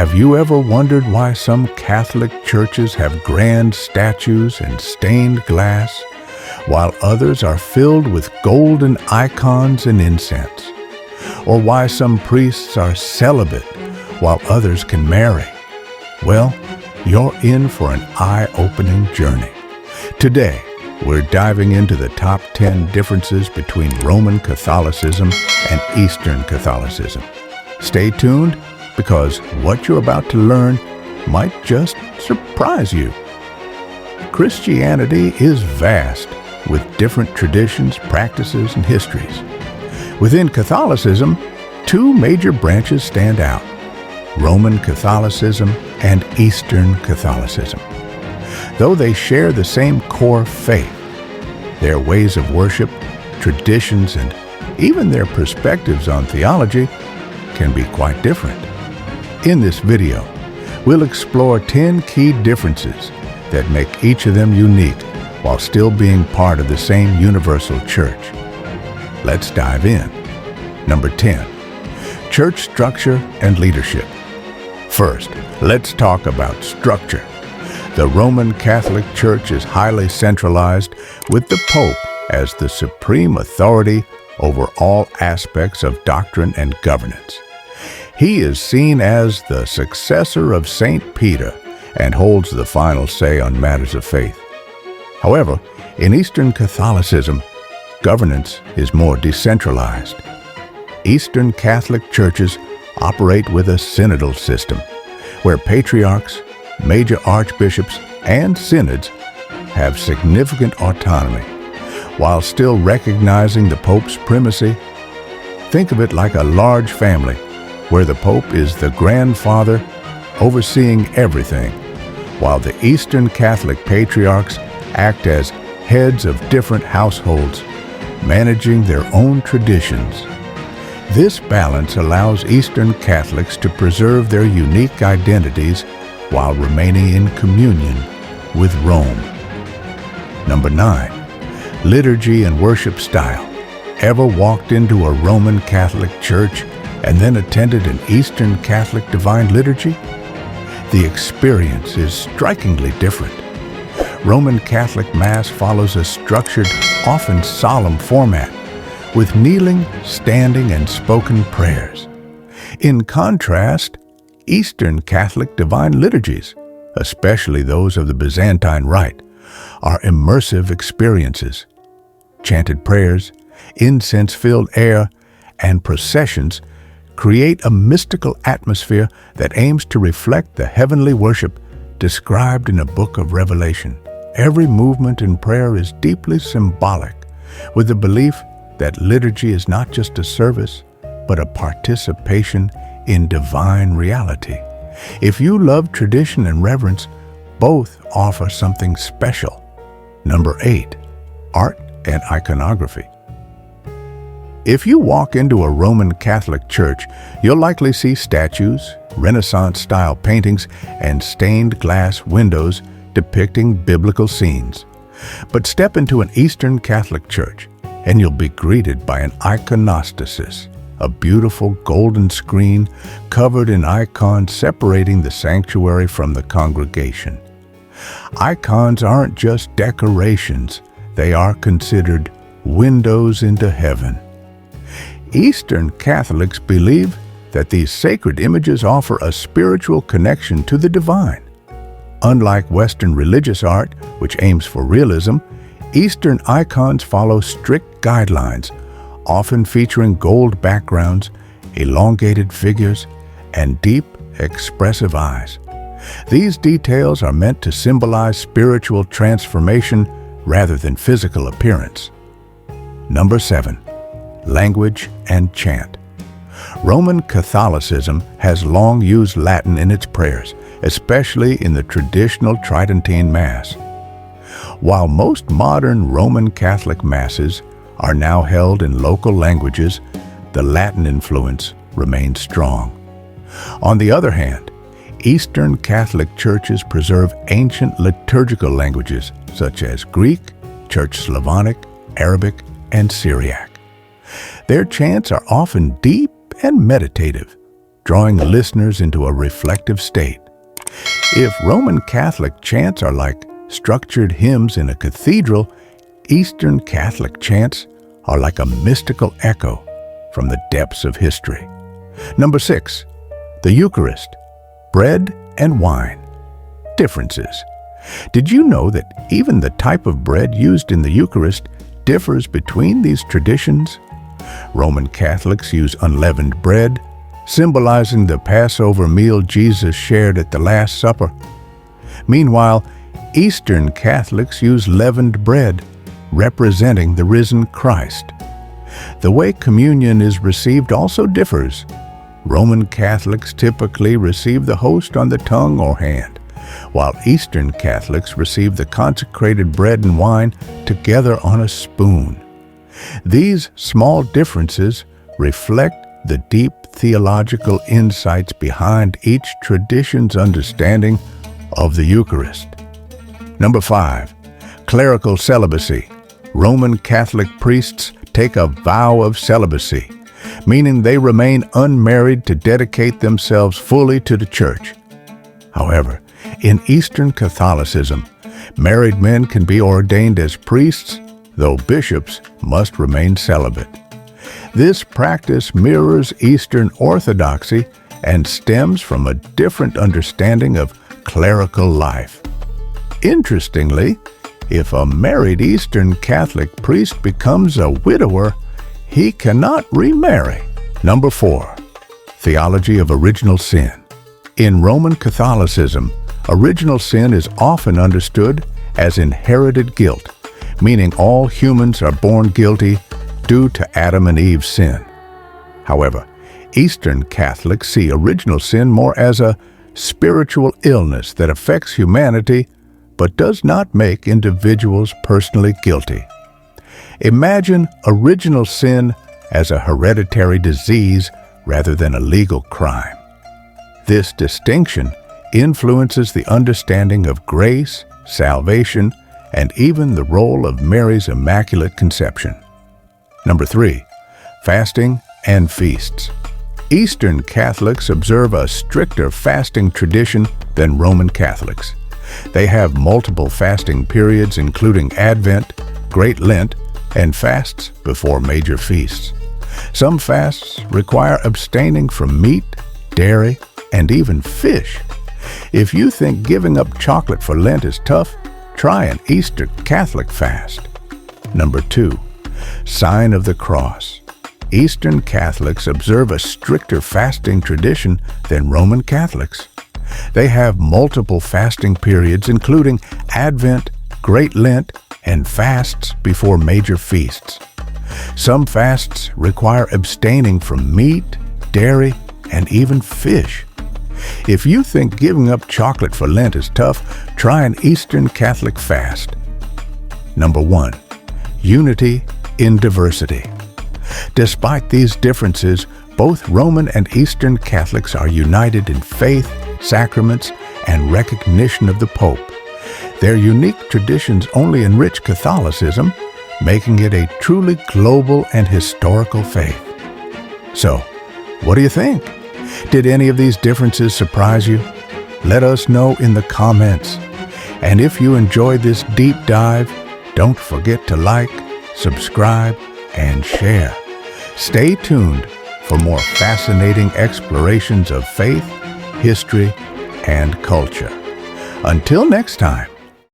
Have you ever wondered why some Catholic churches have grand statues and stained glass, while others are filled with golden icons and incense? Or why some priests are celibate while others can marry? Well, you're in for an eye-opening journey. Today, we're diving into the top 10 differences between Roman Catholicism and Eastern Catholicism. Stay tuned, because what you're about to learn might just surprise you. Christianity is vast, with different traditions, practices, and histories. Within Catholicism, two major branches stand out: Roman Catholicism and Eastern Catholicism. Though they share the same core faith, their ways of worship, traditions, and even their perspectives on theology can be quite different. In this video, we'll explore 10 key differences that make each of them unique while still being part of the same universal church. Let's dive in. Number 10, church structure and leadership. First, let's talk about structure. The Roman Catholic Church is highly centralized, with the Pope as the supreme authority over all aspects of doctrine and governance. He is seen as the successor of St. Peter and holds the final say on matters of faith. However, in Eastern Catholicism, governance is more decentralized. Eastern Catholic churches operate with a synodal system, where patriarchs, major archbishops, and synods have significant autonomy, while still recognizing the Pope's primacy. Think of it like a large family, where the Pope is the grandfather overseeing everything, while the Eastern Catholic patriarchs act as heads of different households, managing their own traditions. This balance allows Eastern Catholics to preserve their unique identities while remaining in communion with Rome. Number 9, liturgy and worship style. Ever walked into a Roman Catholic church and then attended an Eastern Catholic Divine Liturgy? The experience is strikingly different. Roman Catholic Mass follows a structured, often solemn format, with kneeling, standing, and spoken prayers. In contrast, Eastern Catholic Divine Liturgies, especially those of the Byzantine Rite, are immersive experiences. Chanted prayers, incense-filled air, and processions create a mystical atmosphere that aims to reflect the heavenly worship described in the book of Revelation. Every movement in prayer is deeply symbolic, with the belief that liturgy is not just a service, but a participation in divine reality. If you love tradition and reverence, both offer something special. Number 8, art and iconography. If you walk into a Roman Catholic church, you'll likely see statues, Renaissance-style paintings, and stained glass windows depicting biblical scenes. But step into an Eastern Catholic church, and you'll be greeted by an iconostasis, a beautiful golden screen covered in icons separating the sanctuary from the congregation. Icons aren't just decorations, they are considered windows into heaven. Eastern Catholics believe that these sacred images offer a spiritual connection to the divine. Unlike Western religious art, which aims for realism, Eastern icons follow strict guidelines, often featuring gold backgrounds, elongated figures, and deep, expressive eyes. These details are meant to symbolize spiritual transformation rather than physical appearance. Number 7, language and chant. Roman Catholicism has long used Latin in its prayers, especially in the traditional Tridentine Mass. While most modern Roman Catholic Masses are now held in local languages, the Latin influence remains strong. On the other hand, Eastern Catholic churches preserve ancient liturgical languages such as Greek, Church Slavonic, Arabic, and Syriac. Their chants are often deep and meditative, drawing listeners into a reflective state. If Roman Catholic chants are like structured hymns in a cathedral, Eastern Catholic chants are like a mystical echo from the depths of history. Number 6, the Eucharist, bread and wine. Differences. Did you know that even the type of bread used in the Eucharist differs between these traditions? Roman Catholics use unleavened bread, symbolizing the Passover meal Jesus shared at the Last Supper. Meanwhile, Eastern Catholics use leavened bread, representing the risen Christ. The way communion is received also differs. Roman Catholics typically receive the host on the tongue or hand, while Eastern Catholics receive the consecrated bread and wine together on a spoon. These small differences reflect the deep theological insights behind each tradition's understanding of the Eucharist. Number 5, clerical celibacy. Roman Catholic priests take a vow of celibacy, meaning they remain unmarried to dedicate themselves fully to the Church. However, in Eastern Catholicism, married men can be ordained as priests, though bishops must remain celibate. This practice mirrors Eastern Orthodoxy and stems from a different understanding of clerical life. Interestingly, if a married Eastern Catholic priest becomes a widower, he cannot remarry. Number 4, theology of original sin. In Roman Catholicism, original sin is often understood as inherited guilt, meaning all humans are born guilty due to Adam and Eve's sin. However, Eastern Catholics see original sin more as a spiritual illness that affects humanity but does not make individuals personally guilty. Imagine original sin as a hereditary disease rather than a legal crime. This distinction influences the understanding of grace, salvation, and even the role of Mary's Immaculate Conception. Number 3, fasting and feasts. Eastern Catholics observe a stricter fasting tradition than Roman Catholics. They have multiple fasting periods including Advent, Great Lent, and fasts before major feasts. Some fasts require abstaining from meat, dairy, and even fish. If you think giving up chocolate for Lent is tough, try an Eastern Catholic fast. Number 2, sign of the cross. Eastern Catholics observe a stricter fasting tradition than Roman Catholics. They have multiple fasting periods including Advent, Great Lent, and fasts before major feasts. Some fasts require abstaining from meat, dairy, and even fish. If you think giving up chocolate for Lent is tough, try an Eastern Catholic fast. Number 1, unity in diversity. Despite these differences, both Roman and Eastern Catholics are united in faith, sacraments, and recognition of the Pope. Their unique traditions only enrich Catholicism, making it a truly global and historical faith. So, what do you think? Did any of these differences surprise you? Let us know in the comments. And if you enjoyed this deep dive, don't forget to like, subscribe, and share. Stay tuned for more fascinating explorations of faith, history, and culture. Until next time.